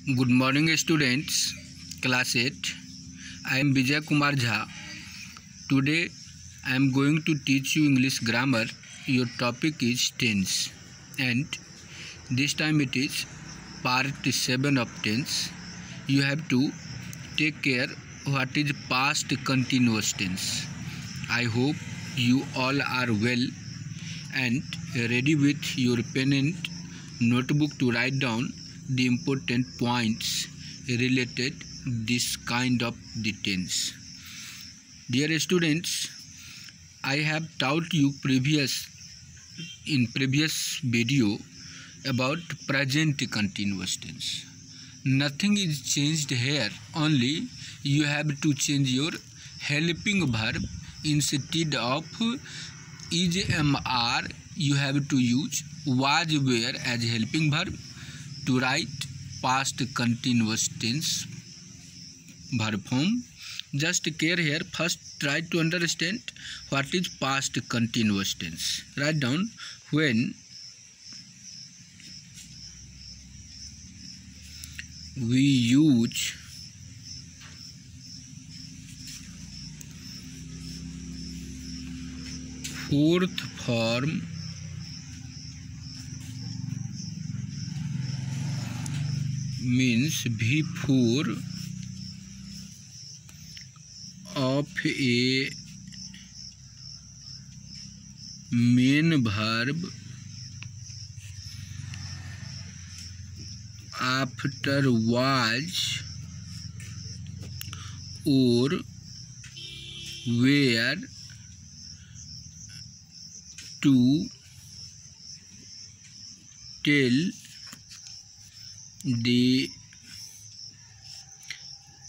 Good morning, students. Class 8. I am Vijay Kumar Jha. Today, I am going to teach you English grammar. Your topic is tense, and this time it is part 7 of tense. You have to take care what is past continuous tense. I hope you all are well and ready with your pen and notebook to write down the important points related this kind of the tense. Dear students, I have taught you in previous video about present continuous tense. Nothing is changed here, only you have to change your helping verb. Instead of is, am, are, you have to use was, were as helping verb to write past continuous tense verb form. Just care here. First, try to understand what is past continuous tense. Write down when we use fourth form means before of a main verb after was or were to tell the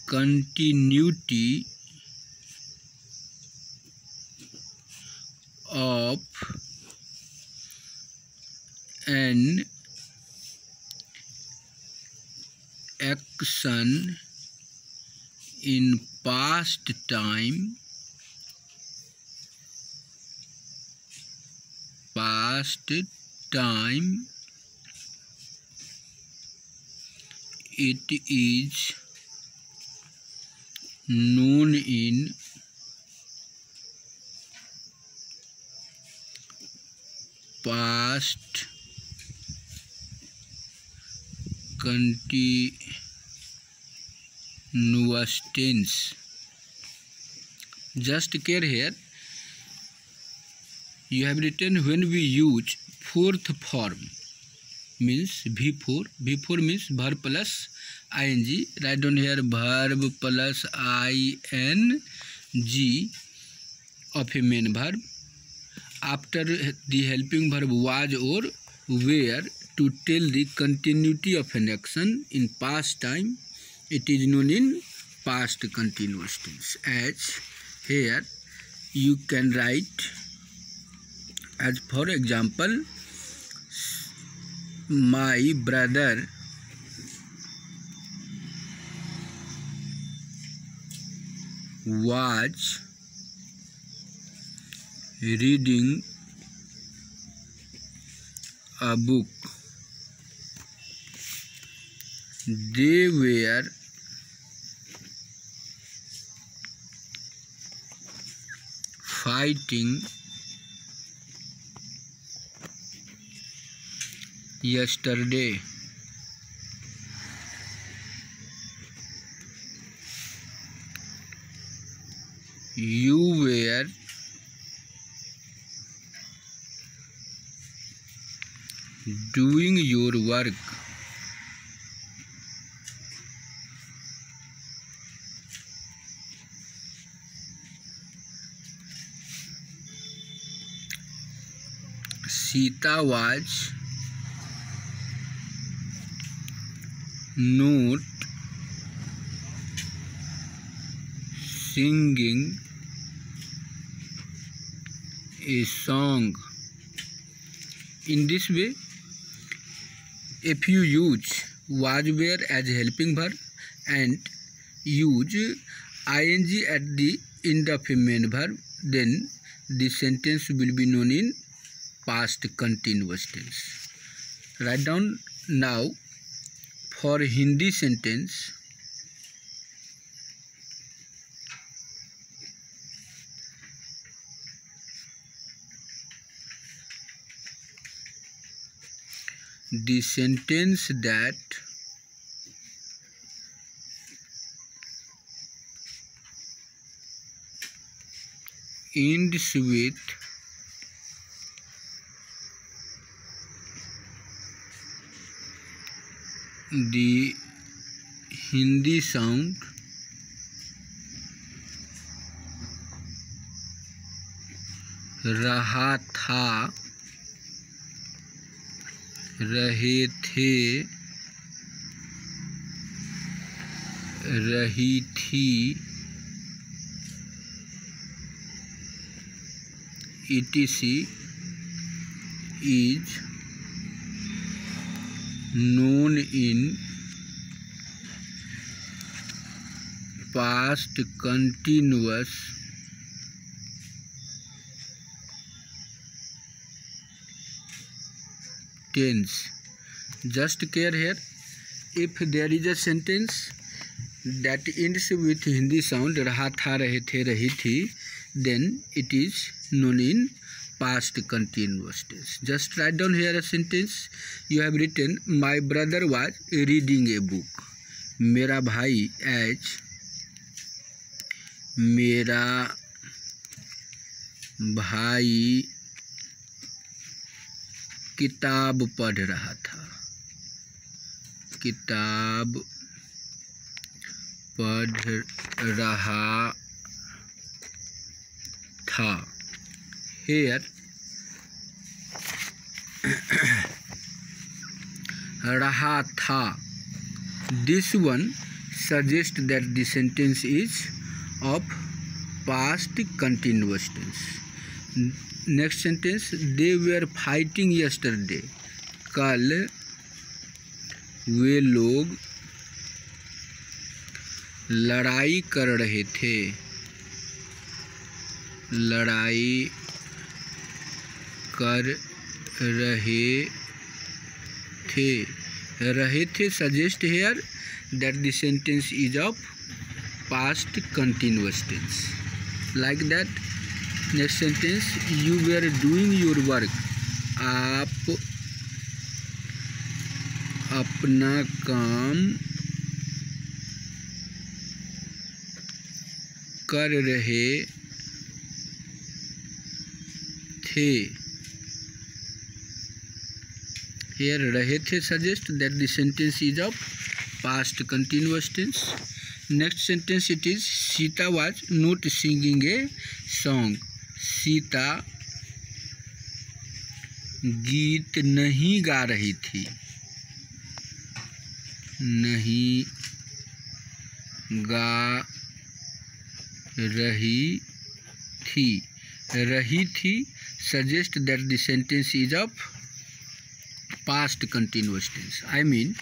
continuity of an action in past time, it is known in past continuous tense. Just care here. You have written when we use fourth form means before. Before means verb plus ing. Write down here verb plus ing of a main verb after the helping verb was or were to tell the continuity of an action in past time. It is known in past continuous tense. As here you can write, as for example, my brother was reading a book. They were fighting yesterday. You were doing your work. Sita was not singing a song. In this way, if you use was, were as helping verb and use ing at the end of a main verb, then the sentence will be known in past continuous tense. Write down now For Hindi sentence, the sentence that ends with the Hindi sound रहा था, रहे थे, रही थी, etc. is known in past continuous tense. Just care here, if there is a sentence that ends with Hindi sound रहा था, रहे थे, रही थी, then it is known in past continuous tense. Just write down here a sentence. You have written, my brother was reading a book. मेरा भाई आज मेरा भाई किताब पढ़ रहा था, किताब पढ़ रहा था. Here रहा था, this one suggests that the sentence is of past continuous tense. Next sentence, they were fighting yesterday. कल वे लोग लड़ाई कर रहे थे, लड़ाई कर रहे थे. रहे थे suggest here that the sentence is of past continuous tense. Like that. Next sentence, you were doing your work. आप अपना काम कर रहे थे. Here रहे थे suggest that the sentence is of past continuous tense. Next sentence, it is Sita was not singing a song. Sita गीत नहीं गा रही थी, नहीं गा रही थी. रही थी suggest that the sentence is of past continuous tense. I mean,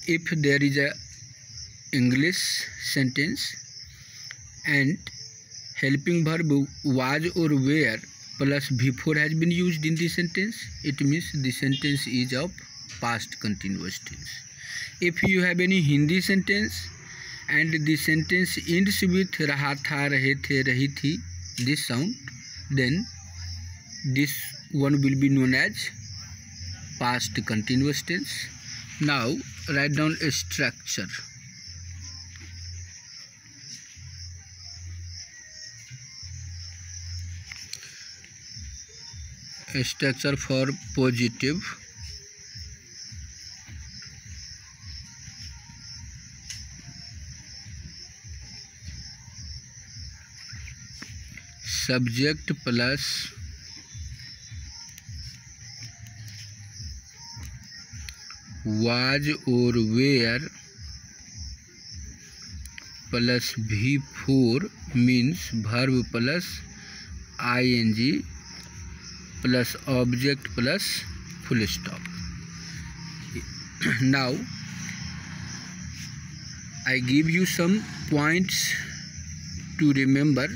if there is a English sentence and helping verb was or were plus before has been used in the sentence, it means the sentence is of past continuous tense. If you have any Hindi sentence and the sentence ends with रहा था, रहे थे, रही थी, this sound, then this one will be known as past continuous tense. Now write down a structure. A structure for positive, subject plus was or were plus V4 means verb plus ing plus object plus full stop. Now I give you some points to remember.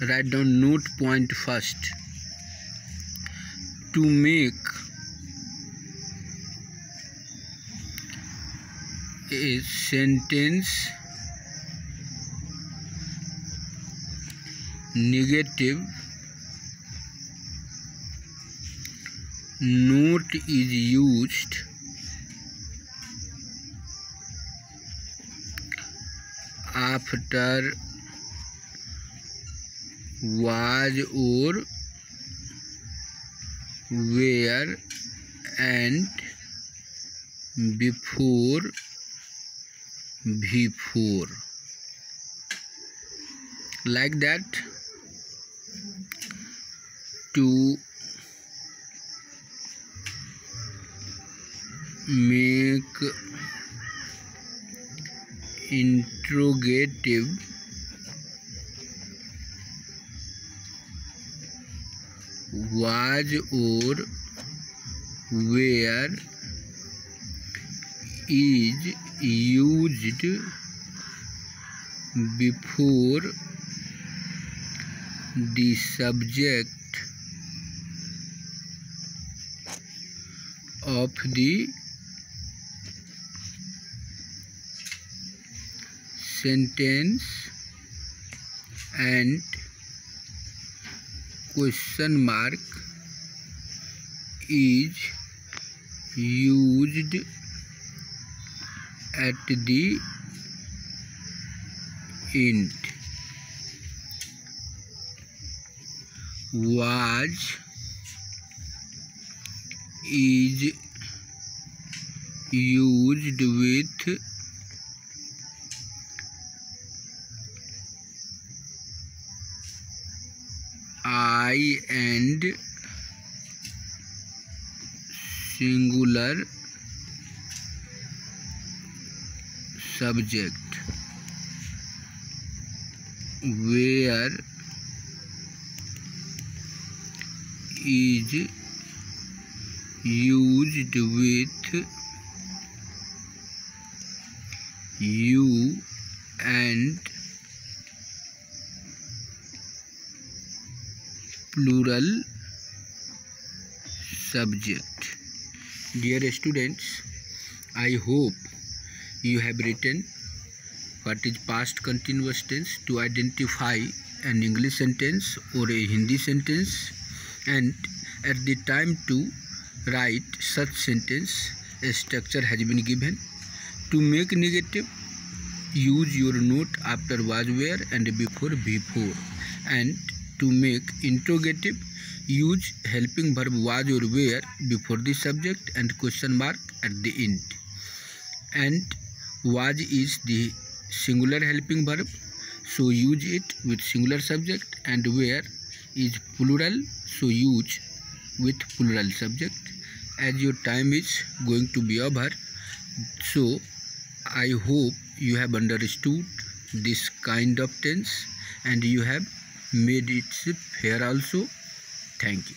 Write down note point first. To make a sentence negative note is used after was or where and before like that. To make interrogative was or where is used before the subject of the sentence and question mark is used at the end. Was is used with I and singular subject. Where is used with you and plural subject. Dear students, I hope you have written what is past continuous tense to identify an English sentence or a Hindi sentence, and at the time to write such sentence, a structure has been given. To make negative, use your note after was, where and before, and to make interrogative, use helping verb was or where before the subject and question mark at the end. And was is the singular helping verb, so use it with singular subject, and where is plural, so use with plural subject. As your time is going to be over, so I hope you have understood this kind of tense and you have made it fair also. Thank you.